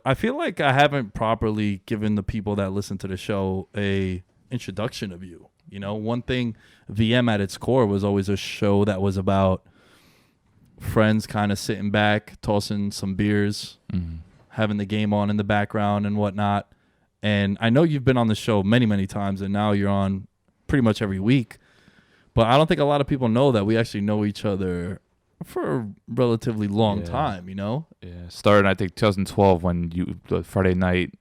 I feel like I haven't properly given the people that listen to the show a introduction of you. You know, one thing, VM at its core was always a show that was about friends kind of sitting back, tossing some beers, having the game on in the background and whatnot. And I know you've been on the show many, many times, and now you're on pretty much every week. But I don't think a lot of people know that we actually know each other for a relatively long time, you know? Yeah, started I think 2012 when the Friday night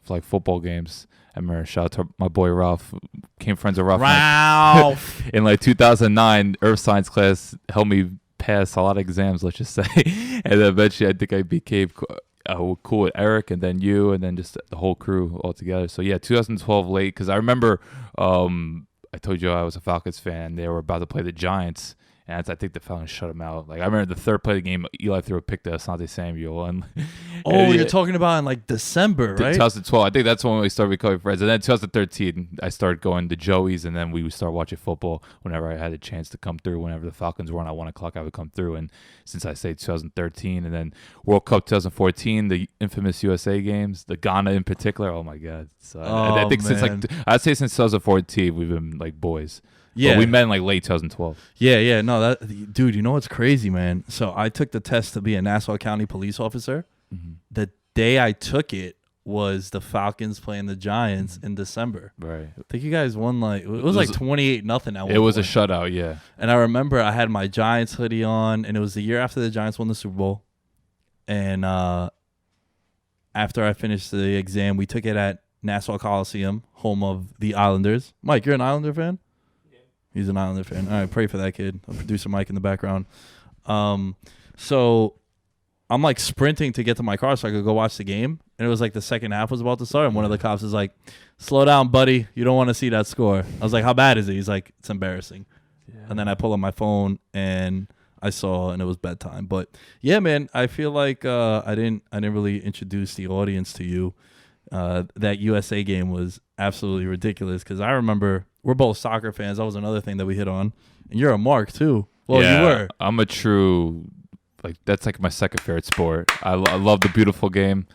like football games. I remember, shout out to my boy Ralph. Became friends with Ralph. In like 2009, Earth Science class helped me pass a lot of exams, let's just say. And then eventually I think I became cool with Eric and then you and then just the whole crew all together. So yeah, 2012 late because I remember I told you I was a Falcons fan. They were about to play the Giants. And I think the Falcons shut him out. Like I remember the third play of the game, Eli threw a pick to Asante Samuel. And you're talking about in like December, right? 2012. I think that's when we started becoming friends. And then 2013, I started going to Joey's, and then we would start watching football whenever I had a chance to come through. Whenever the Falcons were on at 1 o'clock, I would come through. And since I say 2013, and then World Cup 2014, the infamous USA games, the Ghana in particular. Oh my God! So I think since I'd say since 2014, we've been like boys. Yeah, but we met in like late 2012. Yeah. No, that dude, you know what's crazy, man? So I took the test to be a Nassau County police officer. The day I took it was the Falcons playing the Giants in December. Right. I think you guys won like like 28-0. It was a shutout, yeah. And I remember I had my Giants hoodie on, and it was the year after the Giants won the Super Bowl. And after I finished the exam, we took it at Nassau Coliseum, home of the Islanders. Mike, you're an Islander fan? He's an Islander fan. All right, pray for that kid. I'll producer Mike in the background. So I'm like sprinting to get to my car so I could go watch the game. And it was like the second half was about to start. And one of the cops is like, slow down, buddy. You don't want to see that score. I was like, how bad is it? He's like, it's embarrassing. Yeah. And then I pull up my phone and I saw, and it was bedtime. But yeah, man, I feel like I didn't really introduce the audience to you. That USA game was absolutely ridiculous because I remember we're both soccer fans. That was another thing that we hit on. And you're a Mark too. Well, yeah, you were. I'm a true, like that's like my second favorite sport. I love the beautiful game.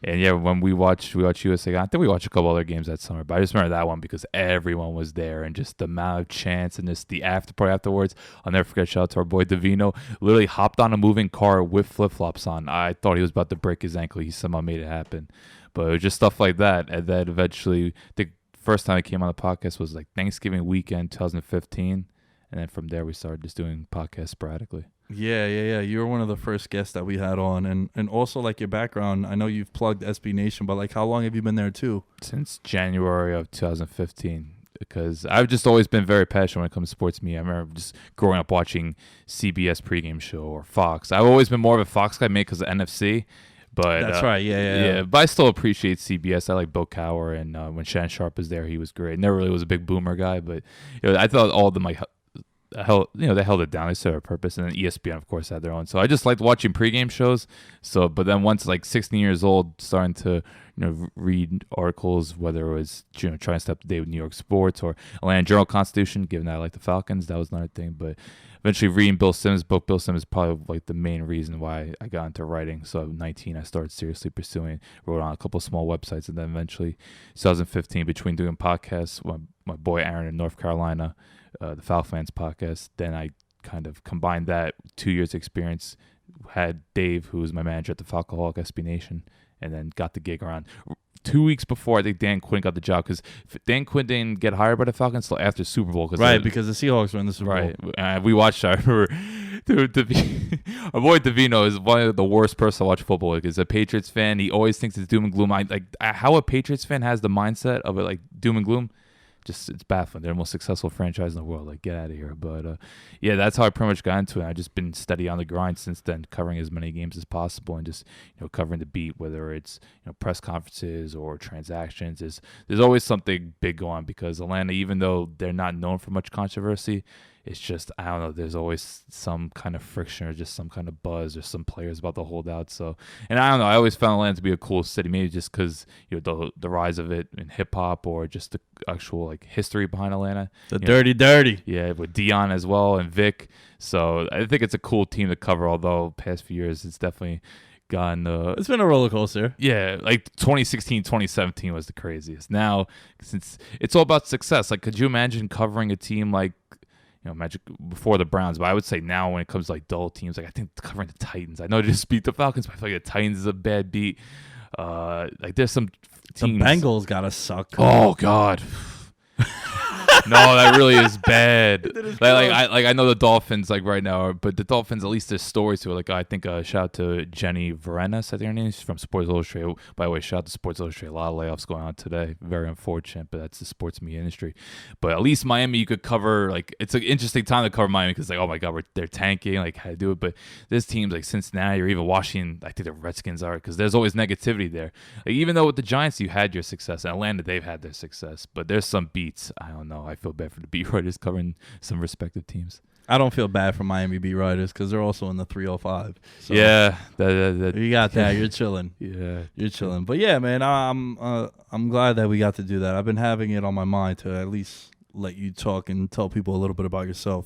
And yeah, when we watch USA, I think we watched a couple other games that summer, but I just remember that one because everyone was there and just the amount of chants and just the after party afterwards. I'll never forget, shout out to our boy Davino, literally hopped on a moving car with flip-flops on. I thought he was about to break his ankle. He somehow made it happen. But it was just stuff like that. And then eventually, the first time I came on the podcast was like Thanksgiving weekend 2015. And then from there, we started just doing podcasts sporadically. Yeah. You were one of the first guests that we had on. And also, like, your background, I know you've plugged SB Nation, but, like, how long have you been there, too? Since January of 2015. Because I've just always been very passionate when it comes to sports media. I remember just growing up watching CBS pregame show or Fox. I've always been more of a Fox guy, maybe because of NFC. But that's right, yeah. But I still appreciate CBS. I like Bill Cowher, and when Shannon Sharp was there, he was great. Never really was a big Boomer guy, but I thought all of them like they held it down. They served a purpose, and then ESPN, of course, had their own. So I just liked watching pregame shows. So, but then once like 16 years old, starting to read articles, whether it was trying to stay up to date with New York sports or Atlanta Journal-Constitution, given that I like the Falcons, that was another thing. But eventually reading Bill Simmons' book, Bill Simmons is probably like the main reason why I got into writing. So at 19, I started seriously pursuing, wrote on a couple of small websites, and then eventually 2015, between doing podcasts, my boy Aaron in North Carolina, the Foul Fans podcast, then I kind of combined that 2 years experience, had Dave, who was my manager at the Falcoholic SB Nation, and then got the gig around 2 weeks before I think Dan Quinn got the job, because Dan Quinn didn't get hired by the Falcons until after Super Bowl. Right, because the Seahawks were in the Super Bowl. Right, we watched. I remember, dude, our boy Davino is one of the worst person to watch football with. He's a Patriots fan. He always thinks it's doom and gloom. How a Patriots fan has the mindset of it, like doom and gloom. Just it's baffling. They're the most successful franchise in the world. Like, get out of here. But yeah, that's how I pretty much got into it. I've just been steady on the grind since then, covering as many games as possible, and just covering the beat, whether it's press conferences or transactions. There's always something big going on, because Atlanta, even though they're not known for much controversy, it's just, I don't know, there's always some kind of friction or just some kind of buzz or some players about to hold out. So, and I don't know, I always found Atlanta to be a cool city, maybe just because the rise of it in hip hop, or just the actual like history behind Atlanta. The dirty. Yeah, with Dion as well and Vic. So I think it's a cool team to cover, although past few years it's definitely gotten It's been a roller coaster. yeah, like 2016, 2017 was the craziest. Now, since it's all about success, like, could you imagine covering a team like, Magic before the Browns? But I would say now when it comes to like dull teams, like I think covering the Titans. I know they just beat the Falcons, but I feel like the Titans is a bad beat. Like there's some teams. The Bengals gotta suck. Oh God. No, that really is bad. I know the Dolphins like right now, but the Dolphins, at least there's stories to it. Like I think shout out to Jenny Varenas, I think her name is, from Sports Illustrated. By the way, shout out to Sports Illustrated. A lot of layoffs going on today. Very unfortunate, but that's the sports media industry. But at least Miami, you could cover. Like it's an interesting time to cover Miami because like, oh my God, they're tanking. Like how to do it, but there's teams like Cincinnati or even Washington. I think the Redskins are, because there's always negativity there. Like, even though with the Giants you had your success, and Atlanta they've had their success, but there's some beats. I don't know. I feel bad for the beat writers covering some respective teams. I don't feel bad for Miami beat writers because they're also in the 305. So Yeah, you got that. You're chilling. Yeah, You're chilling. But yeah, man, I'm glad that we got to do that. I've been having it on my mind to at least let you talk and tell people a little bit about yourself.